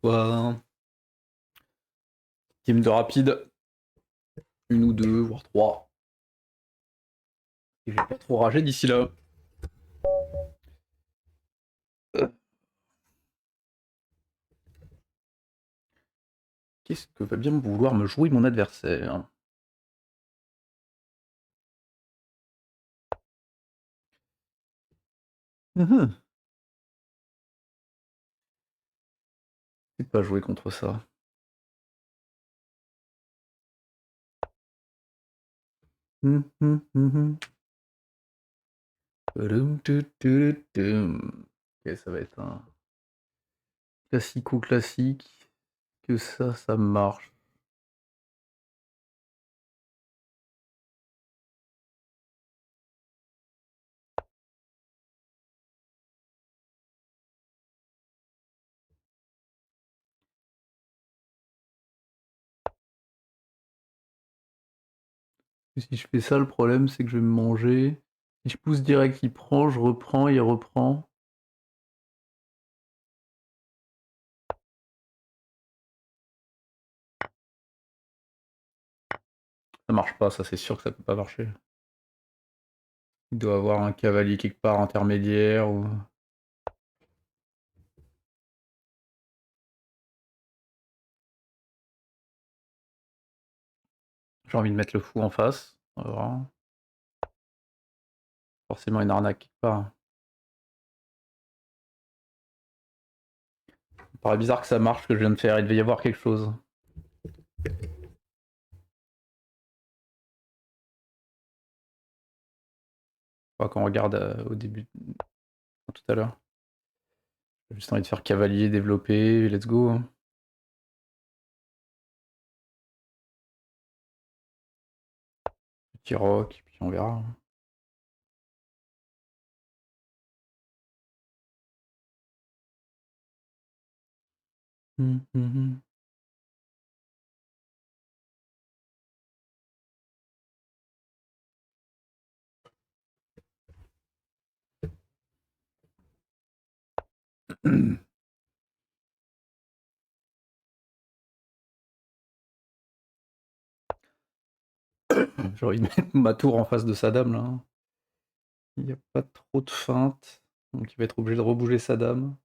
Soit game de rapide, une ou deux, voire trois. Et je vais pas trop rager d'ici là. Qu'est-ce que va bien vouloir me jouer mon adversaire? C'est pas jouer contre ça. Ok, ça va être un classico-classique. Que ça marche. Et si je fais ça, le problème, c'est que je vais me manger. Si je pousse direct, il prend, je reprends, il reprend. Ça marche pas, ça c'est sûr que ça peut pas marcher. Il doit avoir un cavalier quelque part intermédiaire ou... J'ai envie de mettre le fou en face. On va voir. Forcément une arnaque quelque part. Ça paraît bizarre que ça marche ce que je viens de faire, il devait y avoir quelque chose. Enfin, quand on regarde au début, tout à l'heure. J'ai juste envie de faire cavalier, développer, let's go. Petit rock, puis on verra. J'ai envie de mettre ma tour en face de sa dame là. Il n'y a pas trop de feinte. Donc il va être obligé de rebouger sa dame.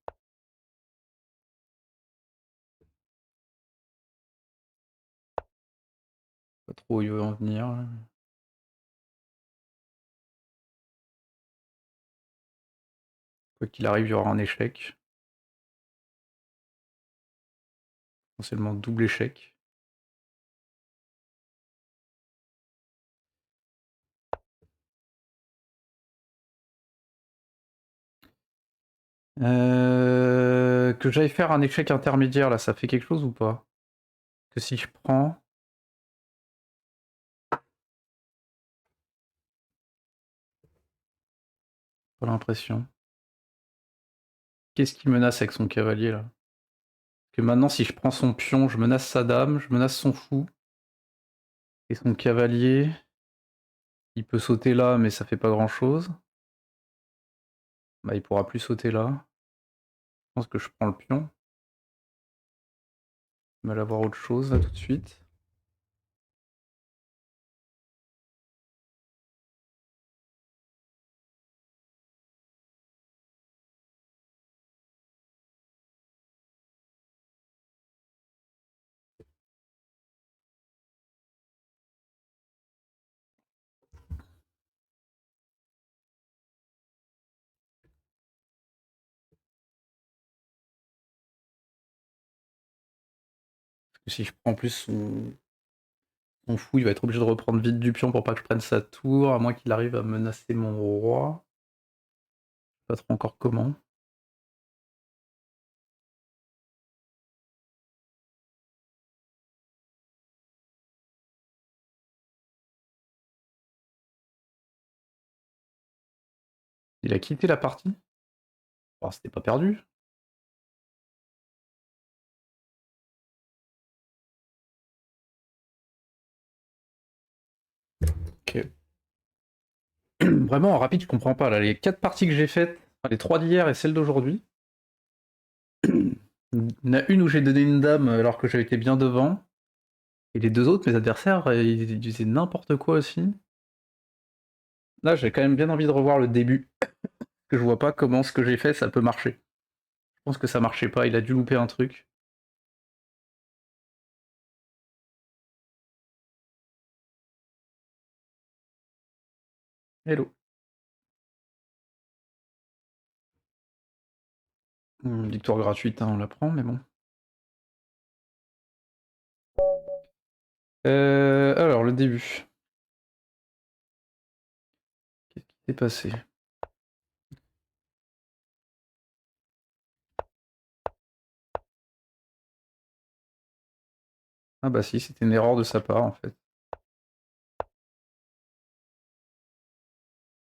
Pas trop où il veut en venir. Quoi qu'il arrive, il y aura un échec. Potentiellement double échec. Que j'aille faire un échec intermédiaire là, ça fait quelque chose ou pas? Que si je prends... Pas l'impression. Qu'est-ce qui menace avec son cavalier là? Que maintenant si je prends son pion, je menace sa dame, je menace son fou. Et son cavalier, il peut sauter là mais ça fait pas grand chose. Bah il pourra plus sauter là. Je pense que je prends le pion. On va aller voir autre chose là tout de suite. Parce que si je prends plus son fou, il va être obligé de reprendre vite du pion pour pas que je prenne sa tour, à moins qu'il arrive à menacer mon roi. Je sais pas trop encore comment. Il a quitté la partie? Oh, c'était pas perdu. Ok. Vraiment, en rapide, je comprends pas. Là, les 4 parties que j'ai faites, enfin, les 3 d'hier et celle d'aujourd'hui, Il y en a une où j'ai donné une dame alors que j'avais été bien devant. Et les deux autres, mes adversaires, ils disaient n'importe quoi aussi. Là, j'ai quand même bien envie de revoir le début. Que je vois pas comment ce que j'ai fait, ça peut marcher. Je pense que ça marchait pas, il a dû louper un truc. Hello. Victoire gratuite, hein, on la prend, mais bon. Alors, le début. Qu'est-ce qui s'est passé? Ah bah si, c'était une erreur de sa part, en fait.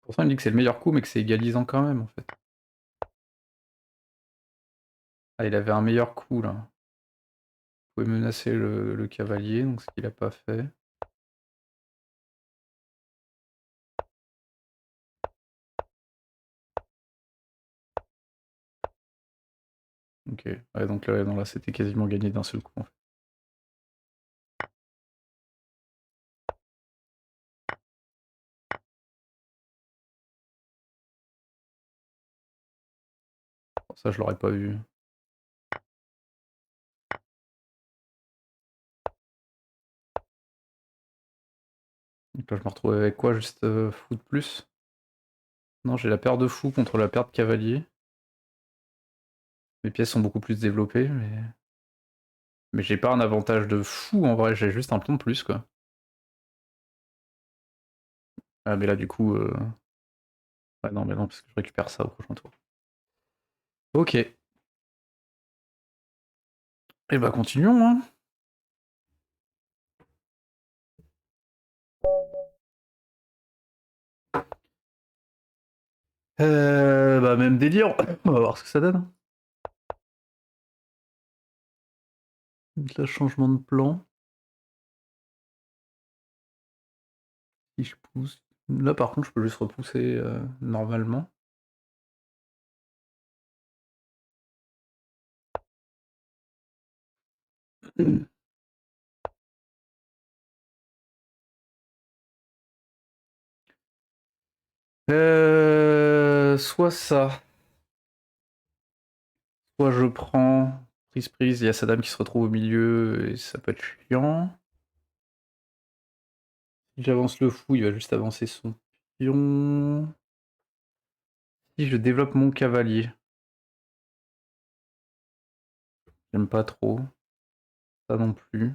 Pourtant, il me dit que c'est le meilleur coup, mais que c'est égalisant quand même, en fait. Ah, il avait un meilleur coup, là. Il pouvait menacer le cavalier, donc ce qu'il a pas fait. Ok. Ouais, donc là, non, là c'était quasiment gagné d'un seul coup, en fait. Bon, ça, je l'aurais pas vu. Donc là, je me retrouve avec quoi? Juste fou de plus? Non, j'ai la paire de fou contre la paire de cavalier. Mes pièces sont beaucoup plus développées, mais j'ai pas un avantage de fou en vrai, j'ai juste un plomb de plus, quoi. Ah, mais là, du coup. Ouais, non, mais non, parce que je récupère ça au prochain tour. Ok. Et bah, continuons, hein. Bah, même délire. On va voir ce que ça donne. Donc là, changement de plan. Si je pousse. Là, par contre, je peux juste repousser normalement. Soit ça, soit je prends prise, il y a sa dame qui se retrouve au milieu et ça peut être chiant. Si j'avance le fou, il va juste avancer son pion. Si je développe mon cavalier, j'aime pas trop, ça non plus.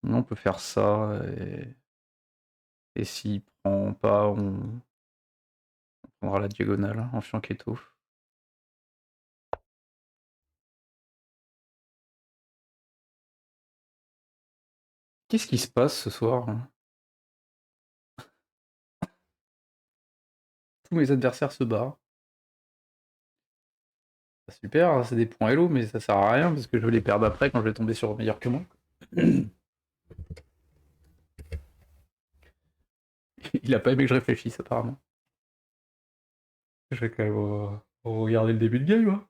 On peut faire ça et s'il prend pas, on prendra la diagonale en fianchetto. Qu'est-ce qui se passe ce soir? Tous mes adversaires se barrent. Ah, super, hein, c'est des points hello, mais ça sert à rien parce que je vais les perdre après quand je vais tomber sur meilleur que moi. Il a pas aimé que je réfléchisse apparemment. Je vais quand même regarder le début de game, hein.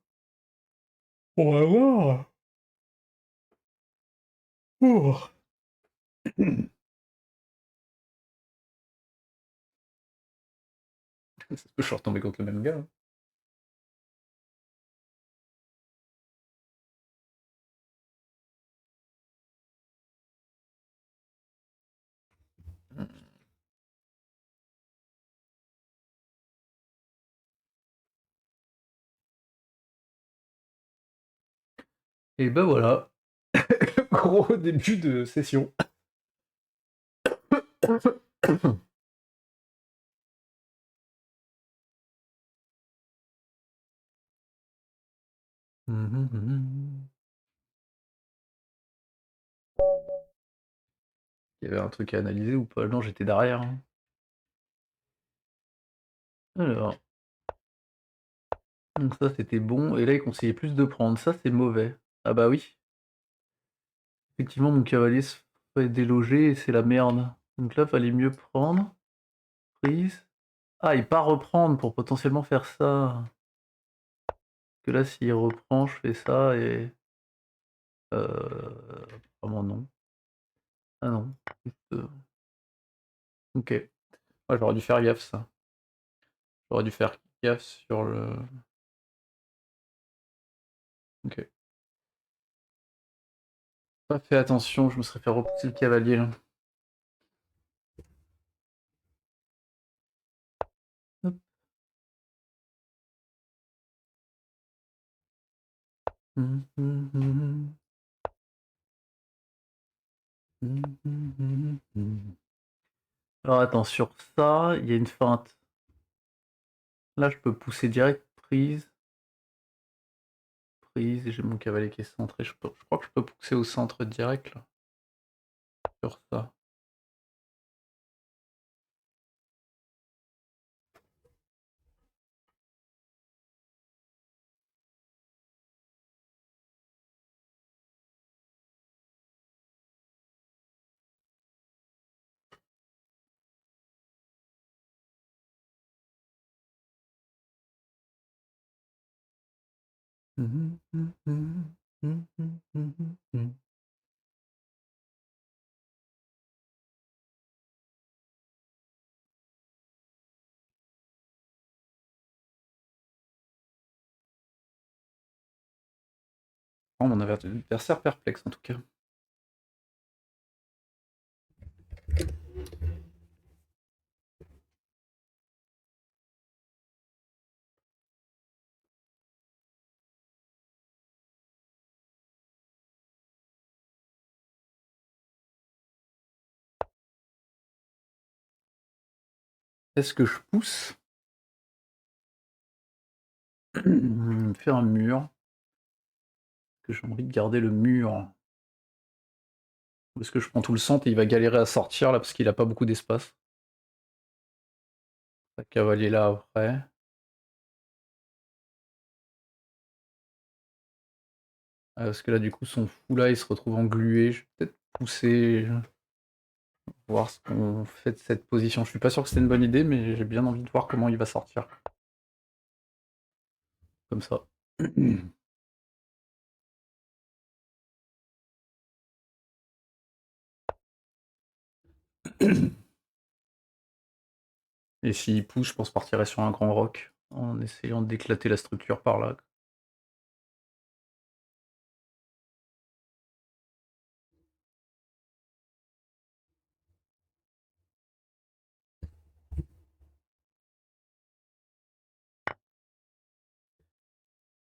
On va voir. Oh. Ça se peut que je suis retombé contre le même gars, hein. Et ben voilà, gros début de session. Il y avait un truc à analyser ou pas? Non, j'étais derrière, hein. Alors, donc ça c'était bon, et là il conseillait plus de prendre, ça c'est mauvais. Ah bah oui, effectivement mon cavalier se fait déloger et c'est la merde. Donc là fallait mieux prendre, prise. Ah, et pas reprendre pour potentiellement faire ça. Que là, s'il reprend, je fais ça et... Vraiment non. Ah non. Ok. Ouais, j'aurais dû faire gaffe, ça. J'aurais dû faire gaffe sur le... Ok. Pas fait attention, je me serais fait repousser le cavalier, là. Hop. Alors attends, sur ça, il y a une feinte. Là, je peux pousser direct, prise, prise, et j'ai mon cavalier qui est centré. Je crois que je peux pousser au centre direct, là, sur ça. Oh, mon adversaire perplexe, en tout cas. Est-ce que je pousse? Faire un mur. Que j'ai envie de garder le mur. Ou est-ce que je prends tout le centre et il va galérer à sortir là parce qu'il a pas beaucoup d'espace? Le cavalier là après. Parce que là du coup son fou là il se retrouve englué. Je vais peut-être pousser, voir ce qu'on fait de cette position. Je suis pas sûr que c'était une bonne idée, mais j'ai bien envie de voir comment il va sortir. Comme ça. Et s'il pousse, je pense partirait sur un grand roc en essayant d'éclater la structure par là.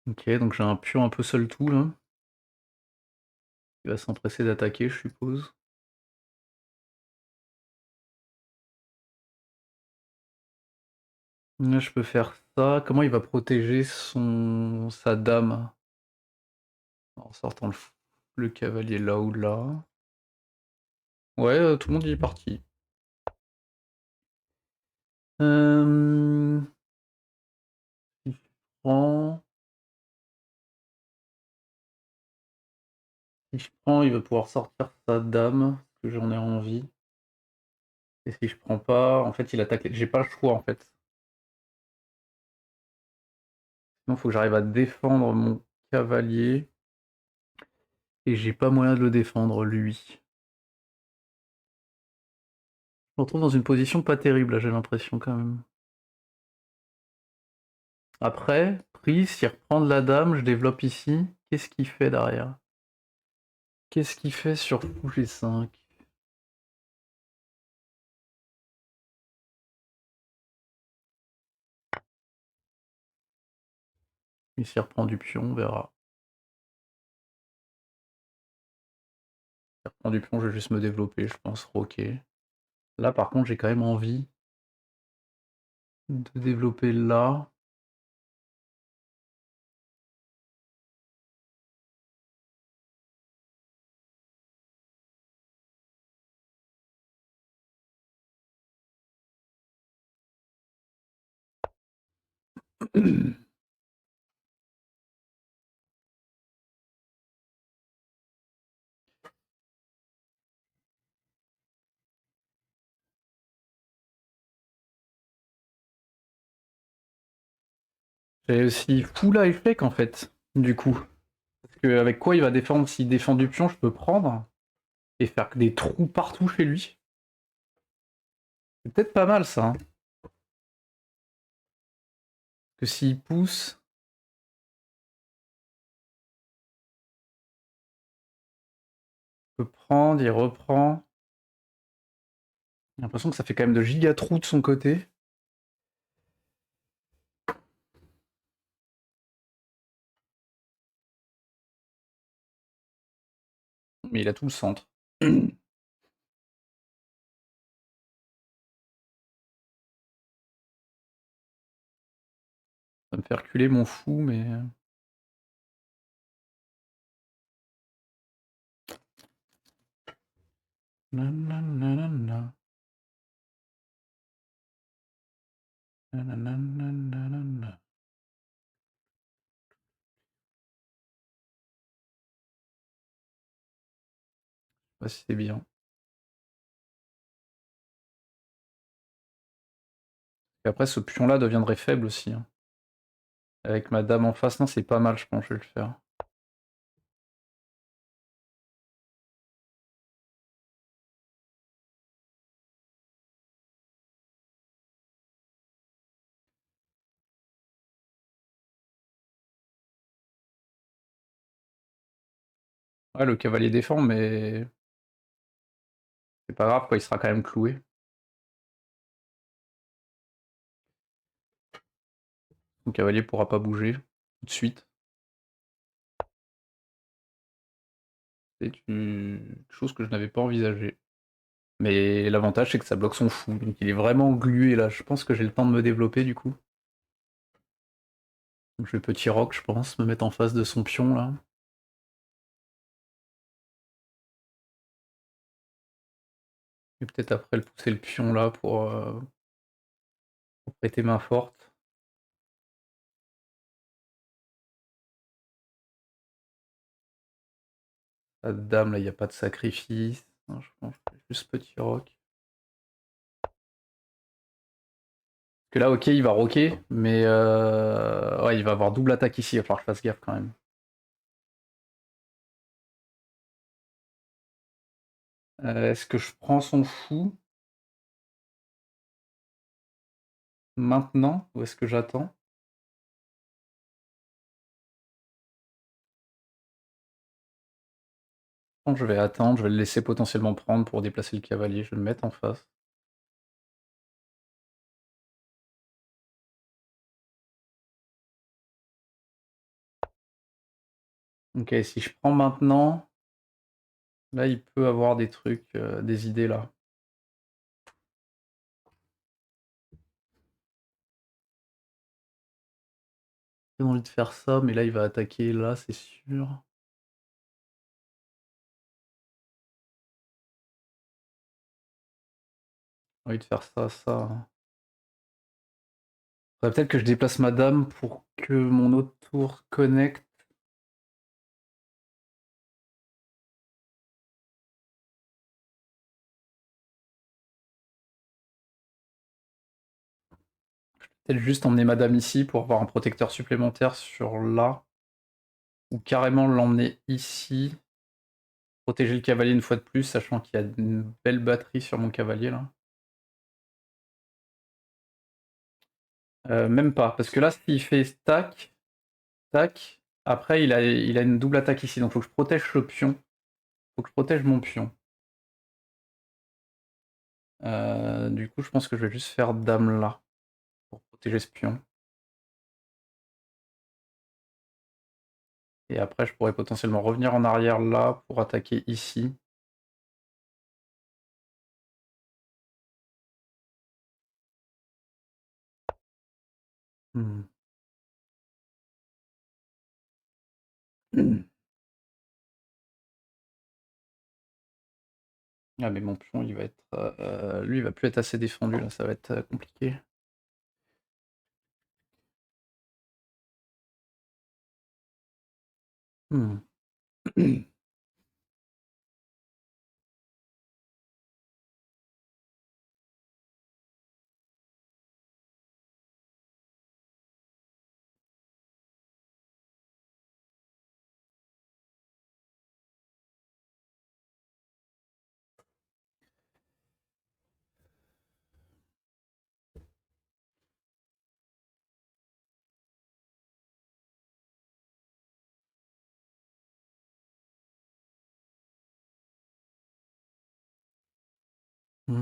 Ok, donc j'ai un pion un peu seul tout là. Il va s'empresser d'attaquer, je suppose. Là, je peux faire ça. Comment il va protéger sa dame? En sortant le cavalier là ou là. Ouais, tout le monde y est parti. Si je prends... Si je prends, il va pouvoir sortir sa dame, parce que j'en ai envie. Et si je prends pas, en fait, il attaque. J'ai pas le choix, en fait. Sinon, il faut que j'arrive à défendre mon cavalier. Et j'ai pas moyen de le défendre, lui. Je me retrouve dans une position pas terrible, là, j'ai l'impression, quand même. Après, prise, s'il reprend de la dame, je développe ici. Qu'est-ce qu'il fait derrière? Qu'est-ce qu'il fait sur fou G5? Et s'il reprend du pion, on verra. S'il reprend du pion, je vais juste me développer, je pense, ok. Là, par contre, j'ai quand même envie de développer là. J'ai aussi full à échec en fait, du coup. Parce que avec quoi il va défendre? S'il défend du pion, je peux prendre et faire des trous partout chez lui. C'est peut-être pas mal ça, hein. Que s'il pousse, il peut prendre, il reprend. J'ai l'impression que ça fait quand même de giga trous de son côté. Mais il a tout le centre. Ça me fait reculer mon fou, mais... Nananana. Nananana. Je sais pas si c'est bien. Et après, ce pion-là deviendrait faible aussi, hein. Avec ma dame en face, non, c'est pas mal, je pense, je vais le faire. Ouais, le cavalier défend, mais c'est pas grave, quoi, il sera quand même cloué. Le cavalier pourra pas bouger tout de suite. C'est une chose que je n'avais pas envisagée. Mais l'avantage, c'est que ça bloque son fou. Donc il est vraiment glué là. Je pense que j'ai le temps de me développer du coup. Donc je vais petit rock, je pense, me mettre en face de son pion là. Et peut-être après le pousser le pion là pour prêter main forte. La dame là, il n'y a pas de sacrifice. Non, je pense que je fais juste petit rock. Parce que là, ok, il va rocker, mais ouais, il va avoir double attaque ici. Il va falloir que je fasse gaffe quand même. Est-ce que je prends son fou maintenant ou est-ce que j'attends? Je vais attendre, je vais le laisser potentiellement prendre pour déplacer le cavalier. Je vais le mettre en face. Ok, si je prends maintenant, là il peut avoir des trucs, des idées là. J'ai envie de faire ça, mais là il va attaquer là, c'est sûr. J'ai envie de faire ça, ça. Faudrait peut-être que je déplace ma dame pour que mon autre tour connecte. Peut-être juste emmener ma dame ici pour avoir un protecteur supplémentaire sur là. Ou carrément l'emmener ici. Protéger le cavalier une fois de plus, sachant qu'il y a une belle batterie sur mon cavalier là. Même pas, parce que là s'il fait tac, tac, après il a une double attaque ici, donc faut que je protège le pion. Faut que je protège mon pion. Du coup je pense que je vais juste faire dame là, pour protéger ce pion. Et après je pourrais potentiellement revenir en arrière là pour attaquer ici. Hmm. Ah mais mon pion il va être... lui il va plus être assez défendu là, ça va être compliqué. Hmm. Je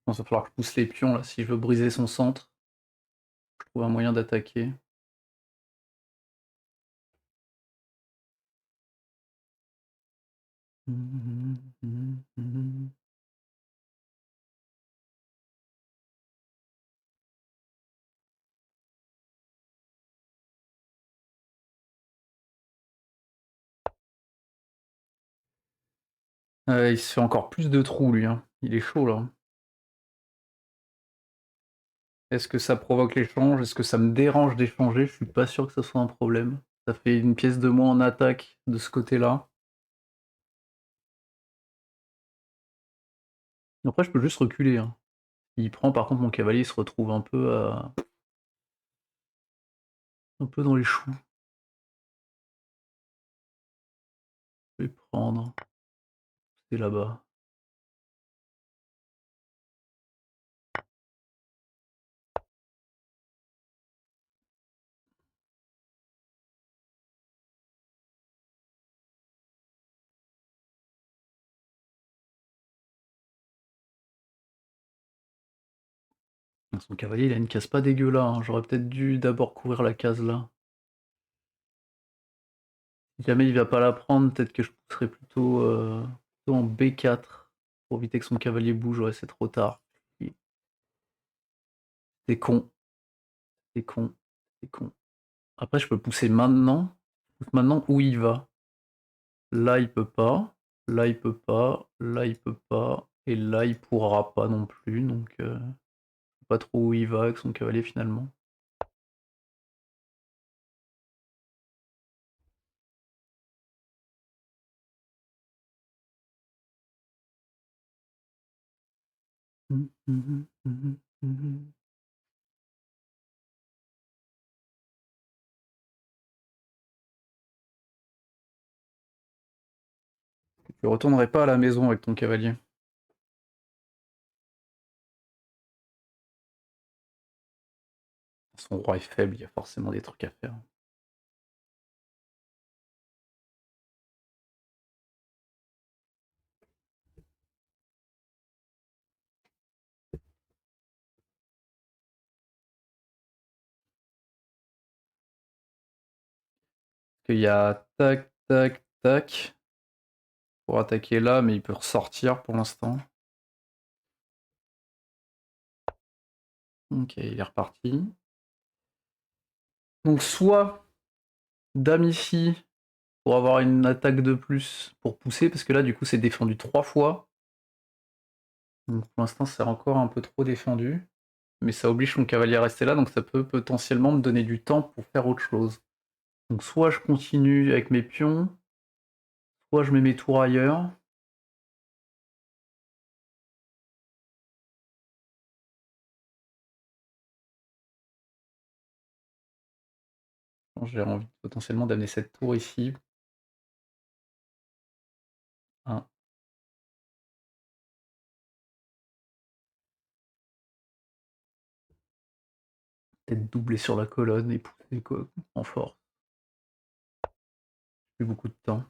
pense qu'il va falloir que je pousse les pions là si je veux briser son centre. Je trouve un moyen d'attaquer. Il se fait encore plus de trous lui, hein. Il est chaud là. Est-ce que ça provoque l'échange? Est-ce que ça me dérange d'échanger? Je suis pas sûr que ça soit un problème. Ça fait une pièce de moins en attaque de ce côté-là. Après je peux juste reculer, hein. Il prend par contre mon cavalier il se retrouve un peu dans les choux. Je vais prendre. C'est là-bas. Son cavalier il a une case pas dégueu là, hein. J'aurais peut-être dû d'abord couvrir la case là. Si jamais il va pas la prendre, peut-être que je pousserai plutôt en B4 pour éviter que son cavalier bouge. Ouais, c'est trop tard. C'est con, c'est con, c'est con. Après, je peux pousser maintenant. Je pousse maintenant où il va. Là, il peut pas. Là, il peut pas. Là, il peut pas. Et là, il pourra pas non plus. Donc, je sais pas trop où il va avec son cavalier finalement. Tu retournerais pas à la maison avec ton cavalier. Son roi est faible, il y a forcément des trucs à faire. Il y a tac, tac, tac pour attaquer là, mais il peut ressortir pour l'instant. Ok, il est reparti. Donc soit dame ici pour avoir une attaque de plus pour pousser, parce que là du coup c'est défendu 3 fois. Donc pour l'instant c'est encore un peu trop défendu. Mais ça oblige mon cavalier à rester là, donc ça peut potentiellement me donner du temps pour faire autre chose. Donc soit je continue avec mes pions, soit je mets mes tours ailleurs. J'ai envie potentiellement d'amener cette tour ici. Hein. Peut-être doubler sur la colonne et pousser quoi, en force. Plus beaucoup de temps.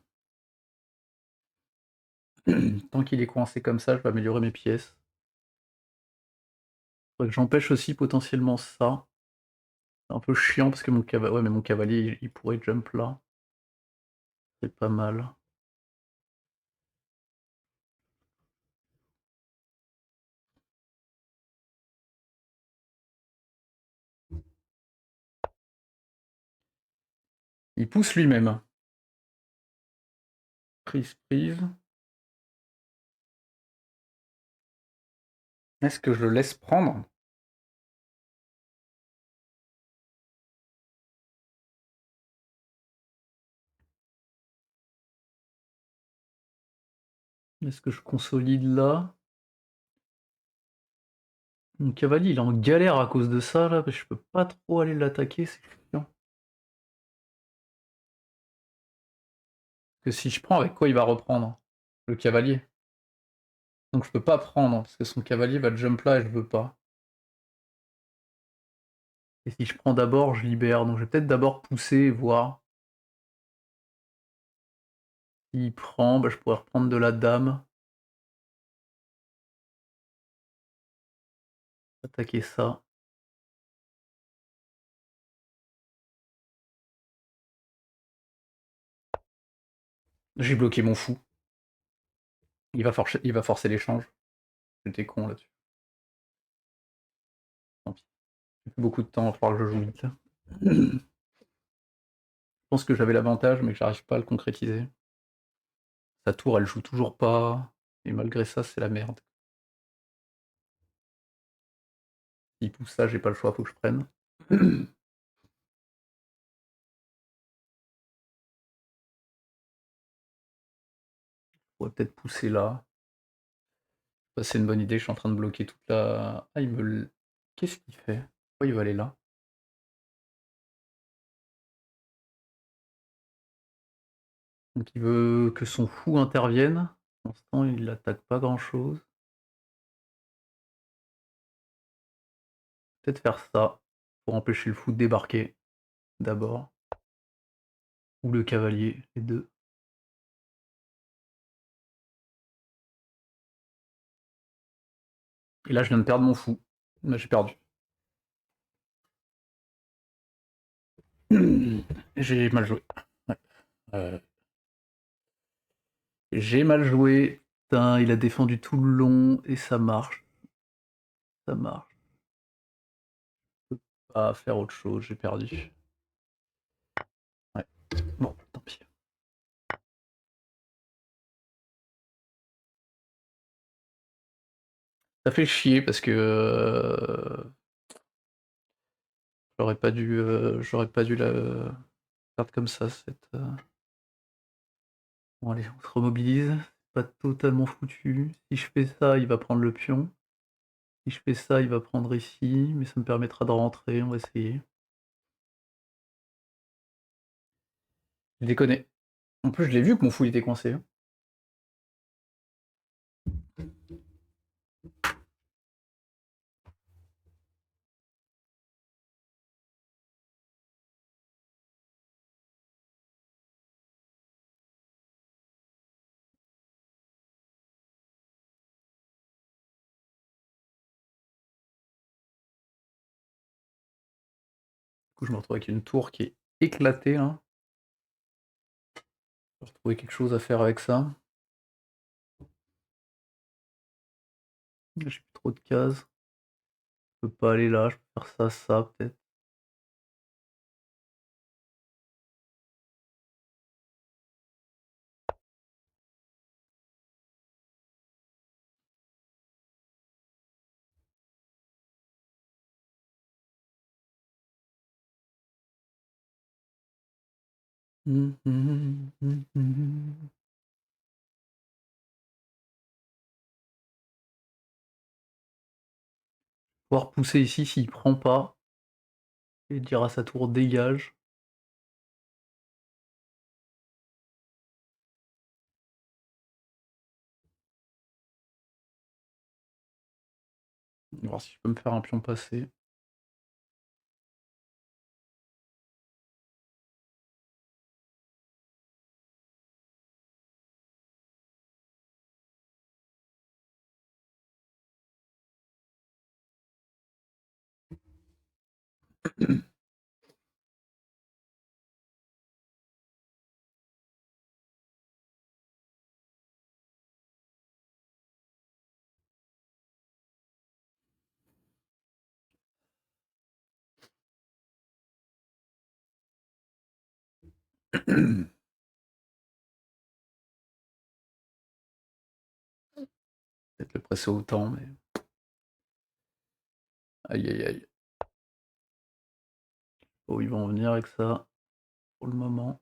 Tant qu'il est coincé comme ça, je vais améliorer mes pièces. Faudrait que j'empêche aussi potentiellement ça. C'est un peu chiant parce que mon cavalier, ouais, mais mon cavalier, il pourrait jump là. C'est pas mal. Il pousse lui-même. Prise, prise. Est-ce que je le laisse prendre? Est-ce que je consolide là? Mon cavalier, il est en galère à cause de ça, là, parce que je peux pas trop aller l'attaquer, c'est chiant. Parce que si je prends, avec quoi il va reprendre? Le cavalier. Donc je peux pas prendre, parce que son cavalier va jump là et je veux pas. Et si je prends d'abord, je libère. Donc je vais peut-être d'abord pousser et voir. S'il prend, bah, je pourrais reprendre de la dame. Attaquer ça. J'ai bloqué mon fou. Il va forcer l'échange. J'étais con là-dessus. Tant pis. J'ai plus beaucoup de temps, il va falloir que je joue vite là. Je pense que j'avais l'avantage, mais que j'arrive pas à le concrétiser. Sa tour, elle joue toujours pas. Et malgré ça, c'est la merde. S'il pousse ça, j'ai pas le choix, faut que je prenne. Je pourrais peut-être pousser là. Ça, c'est une bonne idée, je suis en train de bloquer toute la... Ah, il me... Qu'est-ce qu'il fait? Pourquoi il va aller là? Donc il veut que son fou intervienne. Pour l'instant, il attaque pas grand-chose. Peut-être faire ça, pour empêcher le fou de débarquer, d'abord. Ou le cavalier, les deux. Et là, je viens de perdre mon fou. Là, j'ai perdu. J'ai mal joué. Ouais. J'ai mal joué. Putain, il a défendu tout le long et ça marche. Ça marche. Je peux pas faire autre chose, j'ai perdu. Ouais. Bon, tant pis. Ça fait chier parce que j'aurais pas dû la perdre comme ça. Bon allez, on se remobilise. C'est pas totalement foutu. Si je fais ça, il va prendre le pion. Si je fais ça, il va prendre ici, mais ça me permettra de rentrer. On va essayer. Je déconne. En plus, je l'ai vu que mon fou il était coincé, hein. Du coup, je me retrouve avec une tour qui est éclatée, hein. Je vais retrouver quelque chose à faire avec ça. J'ai plus trop de cases. Je peux pas aller là, je peux faire ça peut-être. Pouvoir pousser ici s'il prend pas. Et dire à sa tour dégage. On va voir si je peux me faire un pion passer. Peut-être le presser autant, mais... Aïe aïe aïe. Oh, ils vont en venir avec ça, pour le moment.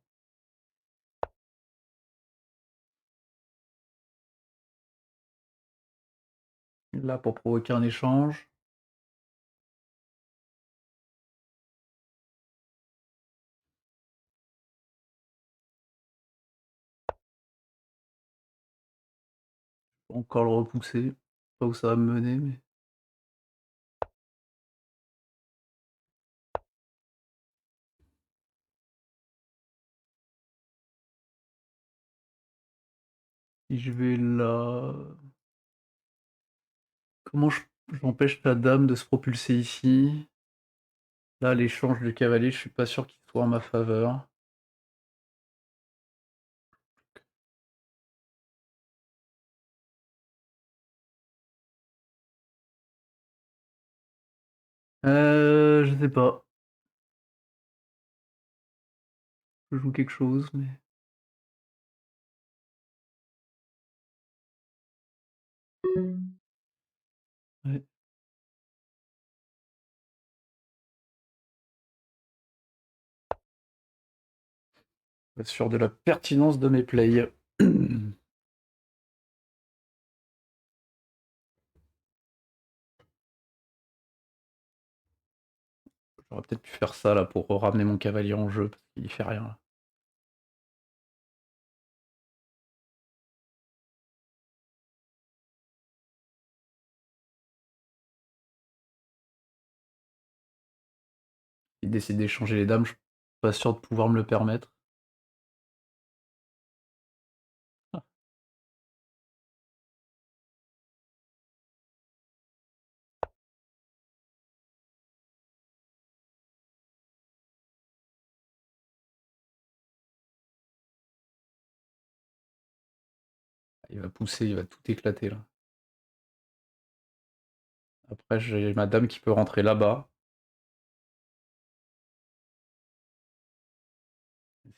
Là, pour provoquer un échange. Encore le repousser. Je sais pas où ça va me mener, mais... Si je vais là... Comment je J'empêche la dame de se propulser ici. Là, l'échange du cavalier, je suis pas sûr qu'il soit en ma faveur. Je sais pas. Je joue quelque chose, mais... Ouais. Pas sûr de la pertinence de mes plays. J'aurais peut-être pu faire ça là pour ramener mon cavalier en jeu, parce qu'il fait rien là. Il décide d'échanger les dames, je suis pas sûr de pouvoir me le permettre. Ah, il va pousser, il va tout éclater là. Après, j'ai ma dame qui peut rentrer là-bas.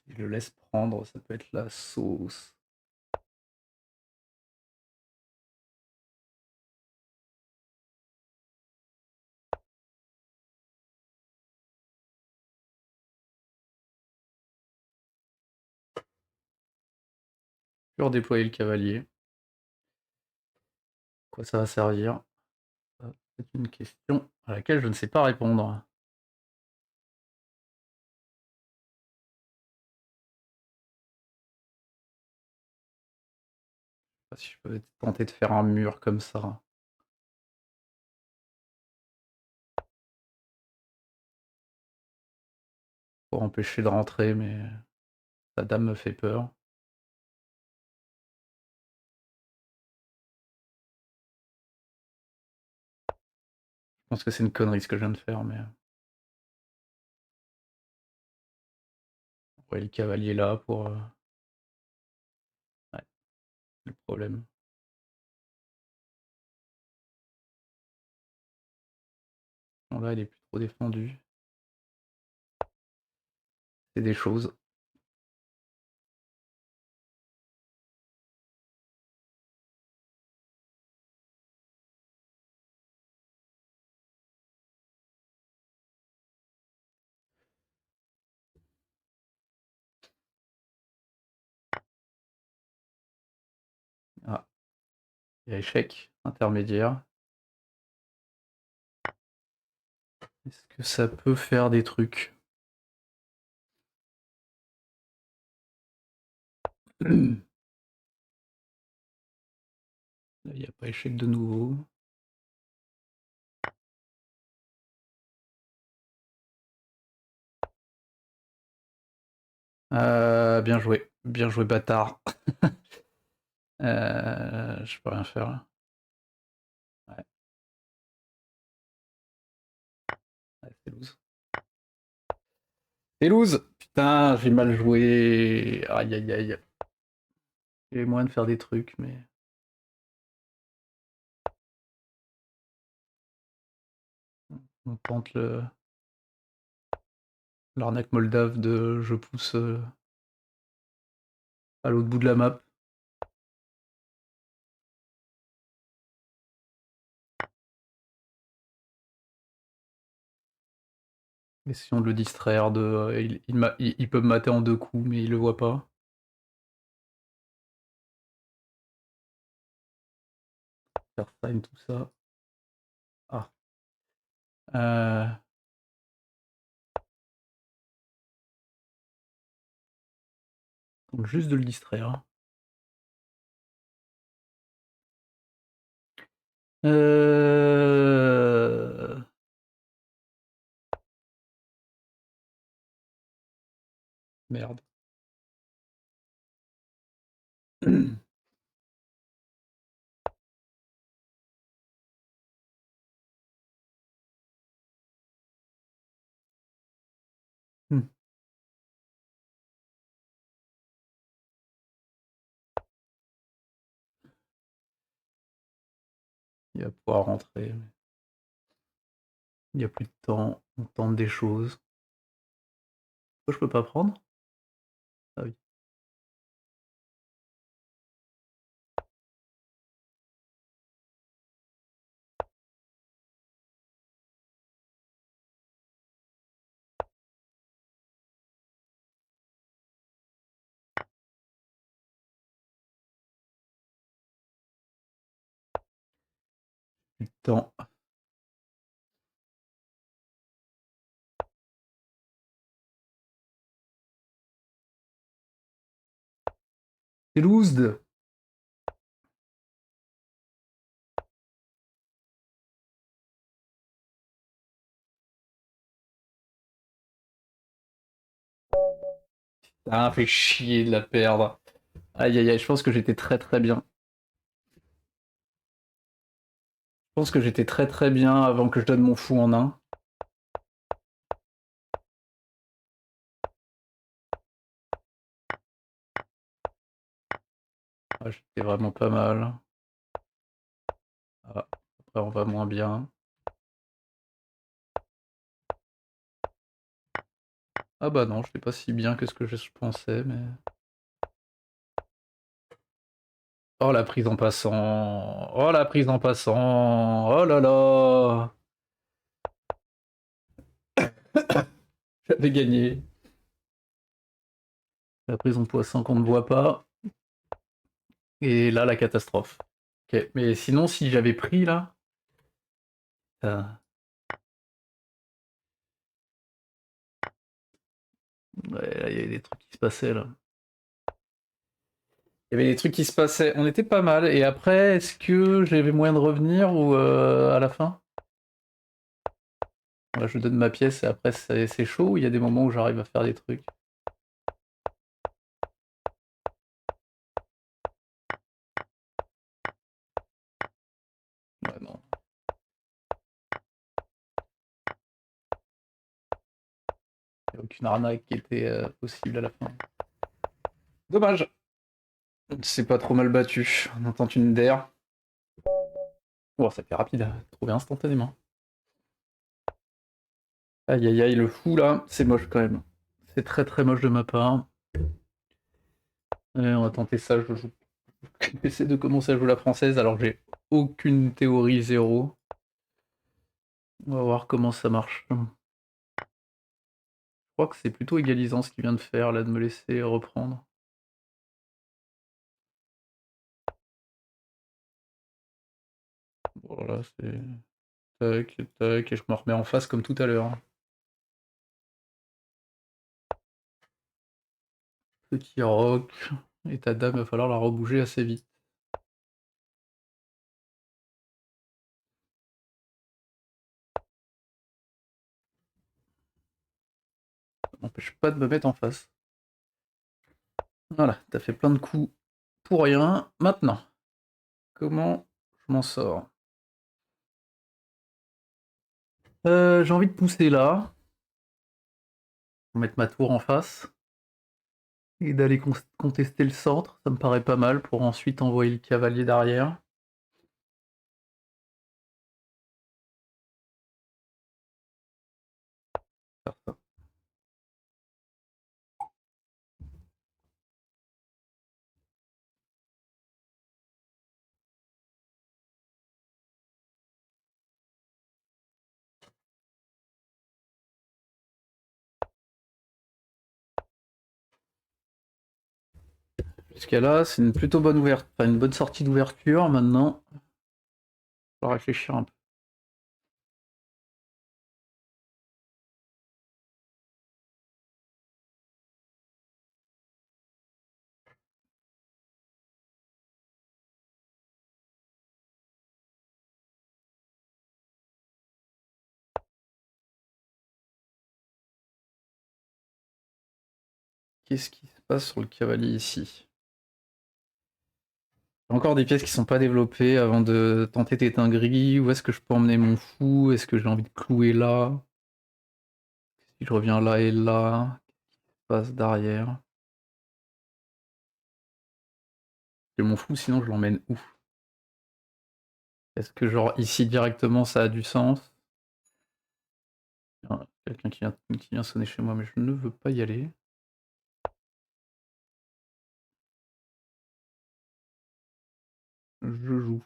Si je le laisse prendre, ça peut être la sauce. Je vais redéployer le cavalier. Quoi ça va servir? C'est une question à laquelle je ne sais pas répondre. Je sais pas si je peux tenter de faire un mur comme ça. Pour empêcher de rentrer, mais la dame me fait peur. Je pense que c'est une connerie ce que je viens de faire, mais... Ouais, le cavalier là pour... Ouais, c'est le problème. Bon, là, il est plus trop défendu. C'est des choses. Ah, il y a échec intermédiaire. Est-ce que ça peut faire des trucs? Là, il n'y a pas échec de nouveau. Bien joué bâtard. Je peux rien faire là. Ouais, ouais, c'est loose. C'est loose! Putain, j'ai mal joué. Aïe aïe aïe. Il y avait moyen de faire des trucs, mais... On tente l'arnaque moldave de je pousse à l'autre bout de la map. Essayons de le distraire de... il peut me mater en 2 coups, mais il le voit pas. Faire sign tout ça. Ah. Euh... Donc juste de le distraire. Euh... Merde. Il va pouvoir rentrer. Il n'y a plus de temps, on tente des choses. Pourquoi je peux pas prendre? Ah oui. Plus de temps. C'est loose. Ah, fait chier de la perdre. Aïe aïe aïe, je pense que j'étais très très bien. Je pense que j'étais très très bien avant que je donne mon fou en un. Ah, j'étais vraiment pas mal. Ah, après on va moins bien. Ah bah non, je vais pas si bien que ce que je pensais, mais... Oh la prise en passant. Oh la prise en passant. Oh là là. J'avais gagné. La prise en poisson qu'on ne voit pas. Et là, la catastrophe. Ok, mais sinon, si j'avais pris là... Ouais, là, il y avait des trucs qui se passaient là. Il y avait des trucs qui se passaient. On était pas mal. Et après, est-ce que j'avais moyen de revenir ou à la fin? Là, je donne ma pièce et après c'est chaud ou il y a des moments où j'arrive à faire des trucs? Ouais, non. Il n'y a aucune arnaque qui était possible à la fin. Dommage. C'est pas trop mal battu. On entend une DER. Oh, ça fait rapide à trouver instantanément. Aïe aïe aïe, le fou là, c'est moche quand même. C'est très très moche de ma part. On va tenter ça, je joue. J'essaie de commencer à jouer la française alors que j'ai aucune théorie, zéro. On va voir comment ça marche. Je crois que c'est plutôt égalisant ce qu'il vient de faire là, de me laisser reprendre. Voilà, c'est... Tac, tac, et je me remets en face comme tout à l'heure. Petit roc, et ta dame, il va falloir la rebouger assez vite. Ça m'empêche pas de me mettre en face. Voilà, t'as fait plein de coups pour rien. Maintenant, comment je m'en sors? J'ai envie de pousser là, pour mettre ma tour en face, et d'aller contester le centre, ça me paraît pas mal, pour ensuite envoyer le cavalier derrière. Faire ça. Jusqu'à là, c'est une plutôt bonne ouverture, enfin une bonne sortie d'ouverture. Maintenant, faut réfléchir un peu. Qu'est-ce qui se passe sur le cavalier ici? J'ai encore des pièces qui sont pas développées avant de tenter des dingueries. Où est-ce que je peux emmener mon fou? Est-ce que j'ai envie de clouer là? Si je reviens là et là, qu'est-ce qui se passe derrière? J'ai mon fou, sinon je l'emmène où? Est-ce que genre ici directement ça a du sens? Ah, quelqu'un qui vient sonner chez moi, mais je ne veux pas y aller. Je joue.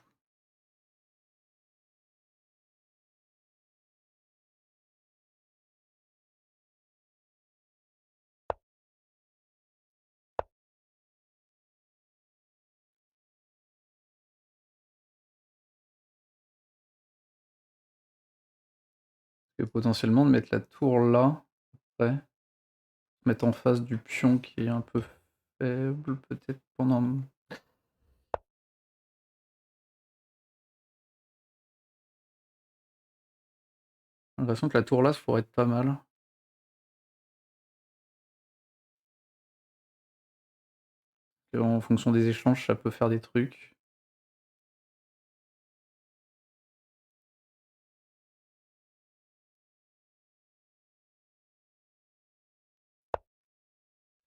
Et potentiellement de mettre la tour là, ouais. Mettre en face du pion qui est un peu faible, peut-être pendant. J'ai l'impression que la tour là, ça pourrait être pas mal. Et en fonction des échanges, ça peut faire des trucs.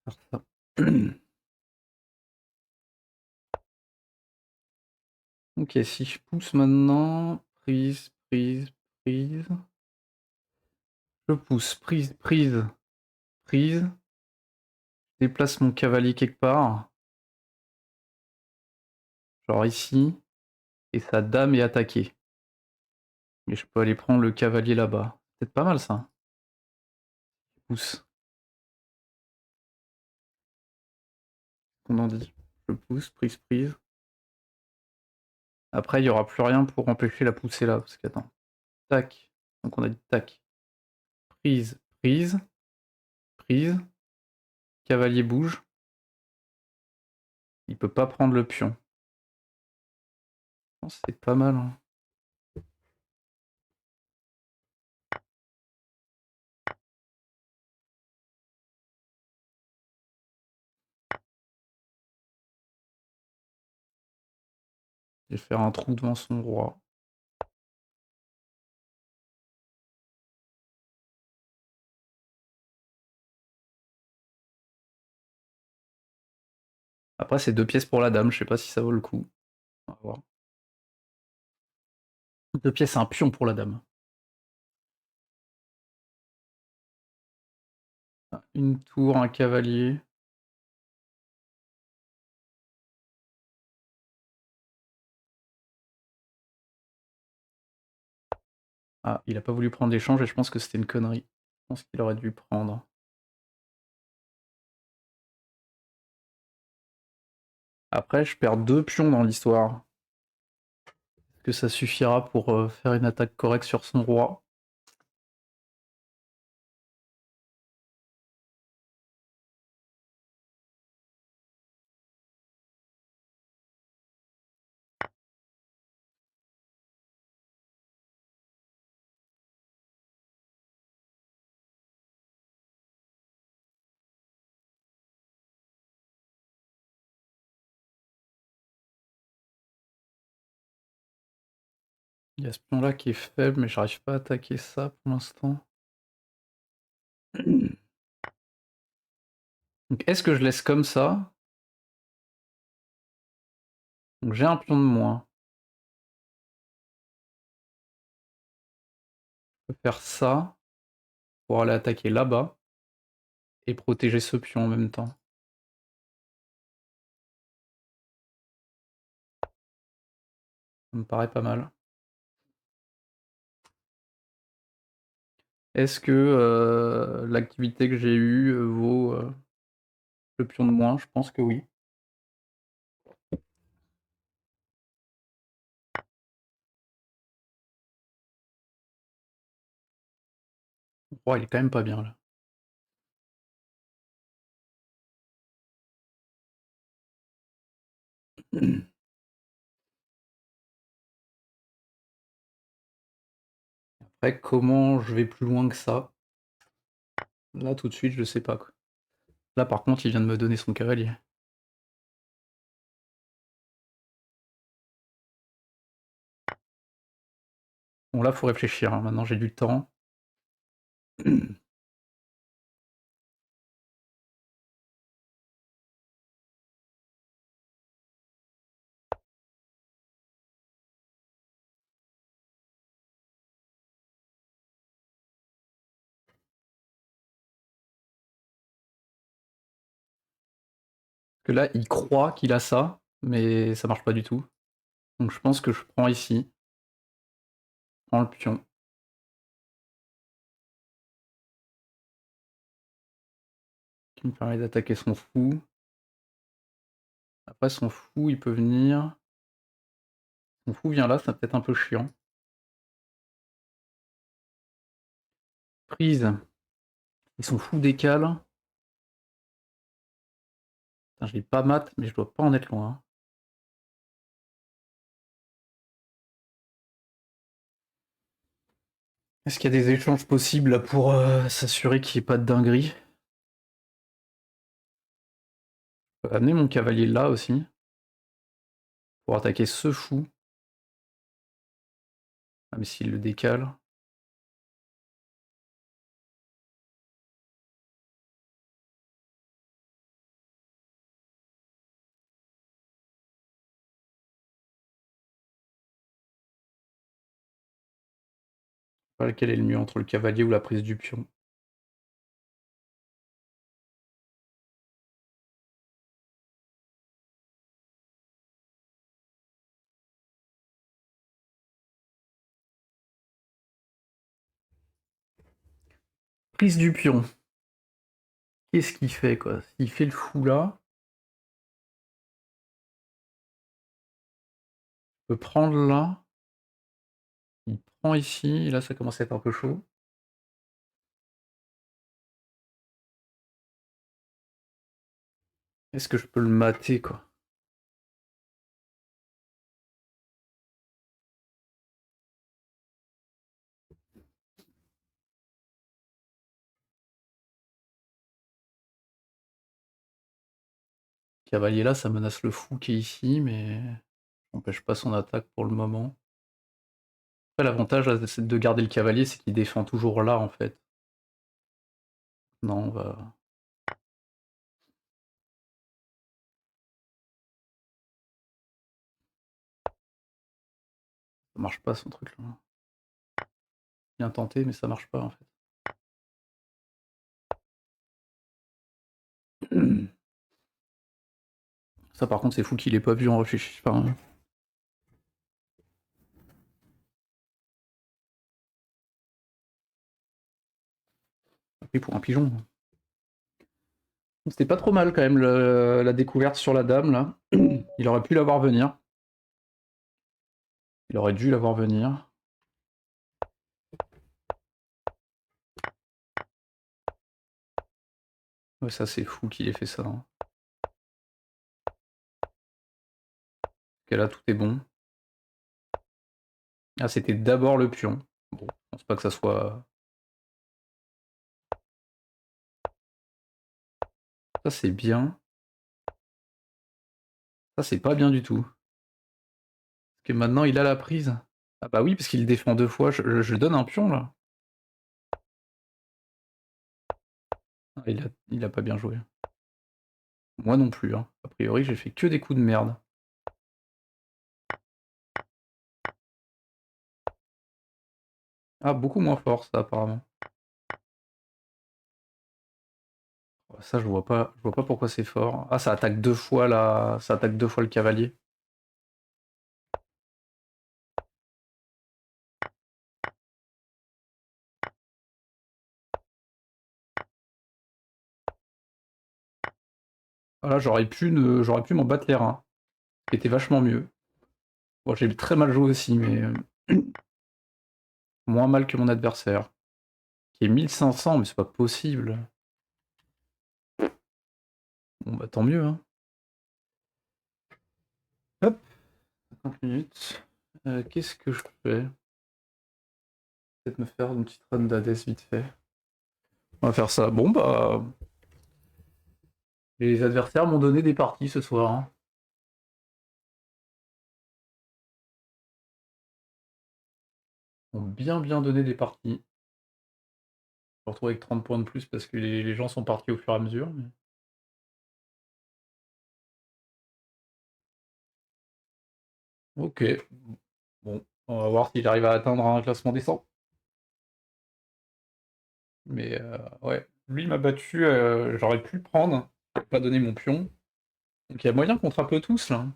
Faire ça. Ok, si je pousse maintenant, prise, prise, prise. Je pousse, prise, prise, prise. Je déplace mon cavalier quelque part. Genre ici. Et sa dame est attaquée. Et je peux aller prendre le cavalier là-bas. C'est peut-être pas mal ça. Je pousse. On en dit. Je pousse, prise, prise. Après, il n'y aura plus rien pour empêcher la poussée là. Parce qu'attends. Tac. Donc on a dit tac. Prise, prise, prise. Cavalier bouge. Il peut pas prendre le pion. C'est pas mal. Hein. Je vais faire un trou devant son roi. Après, c'est 2 pièces pour la dame. Je sais pas si ça vaut le coup. On va voir. 2 pièces, un pion pour la dame. Une tour, un cavalier. Ah, il a pas voulu prendre l'échange et je pense que c'était une connerie. Je pense qu'il aurait dû prendre. Après, je perds 2 pions dans l'histoire. Est-ce que ça suffira pour faire une attaque correcte sur son roi? Il y a ce pion-là qui est faible, mais j'arrive pas à attaquer ça pour l'instant. Donc est-ce que je laisse comme ça? Donc j'ai un pion de moins. Je peux faire ça pour aller attaquer là-bas et protéger ce pion en même temps. Ça me paraît pas mal. Est-ce que l'activité que j'ai eue vaut le pion de moins? Je pense que oui. Le roi, il est quand même pas bien là. Après, comment je vais plus loin que ça? Là, tout de suite, je sais pas quoi. Là, par contre, il vient de me donner son cavalier. Bon, là, faut réfléchir. Hein. Maintenant, j'ai du temps. Que là, il croit qu'il a ça, mais ça marche pas du tout. Donc je pense que je prends ici, je prends le pion, qui me permet d'attaquer son fou. Après son fou, il peut venir... Son fou vient là, c'est peut-être un peu chiant. Prise. Et son fou décale. Putain, je l'ai pas mat, mais je dois pas en être loin. Est-ce qu'il y a des échanges possibles là pour s'assurer qu'il n'y ait pas de dinguerie? Je peux amener mon cavalier là aussi, pour attaquer ce fou. Ah, mais s'il le décale... Pas lequel est le mieux entre le cavalier ou la prise du pion. Prise du pion. Qu'est-ce qu'il fait, quoi? S'il fait le fou là, je peux prendre là, il prend ici, et là ça commence à être un peu chaud. Est-ce que je peux le mater, quoi? Cavalier là, ça menace le fou qui est ici, mais ça n'empêche pas son attaque pour le moment. Après, l'avantage de garder le cavalier, c'est qu'il défend toujours là, en fait. Non, on va... Ça marche pas, son truc, là. Bien tenté, mais ça marche pas, en fait. Ça, par contre, c'est fou qu'il ait pas vu en réfléchi. Enfin, pris pour un pigeon. C'était pas trop mal, quand même, la découverte sur la dame, là. Il aurait pu la voir venir. Il aurait dû la voir venir. Ouais, ça, c'est fou qu'il ait fait ça. Hein. Ok, là, tout est bon. Ah, c'était d'abord le pion. Bon, je pense pas que ça soit... Ça, c'est bien. Ça, c'est pas bien du tout. Parce que maintenant, il a la prise. Ah bah oui, parce qu'il défend deux fois. Je donne un pion, là. Ah, il a pas bien joué. Moi non plus, hein. A priori, j'ai fait que des coups de merde. Ah, beaucoup moins fort, ça, apparemment. Ça, je vois pas pourquoi c'est fort. Ah, ça attaque deux fois, là. Ça attaque deux fois le cavalier. Ah, là, j'aurais pu m'en battre les reins. Ce qui était vachement mieux. Bon, j'ai très mal joué aussi, mais... moins mal que mon adversaire. Qui est 1500, mais c'est pas possible. Bon, bah tant mieux, hein. Hop, 50 minutes. Qu'est-ce que je fais? Peut-être me faire une petite run d'Hades vite fait. On va faire ça. Bon, bah... Les adversaires m'ont donné des parties ce soir. Hein. Ils m'ont bien donné des parties. Je me retrouve avec 30 points de plus parce que les gens sont partis au fur et à mesure. Mais... Ok. Bon, on va voir s'il arrive à atteindre un classement décent. Mais ouais, lui m'a battu, j'aurais pu le prendre, pas donner mon pion. Donc il y a moyen qu'on trappe tous là.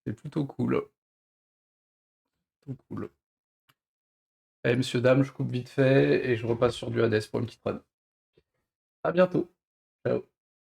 C'est plutôt cool. Plutôt cool. Allez, monsieur, dame, je coupe vite fait et je repasse sur du Hades pour une petite run. À bientôt. Ciao.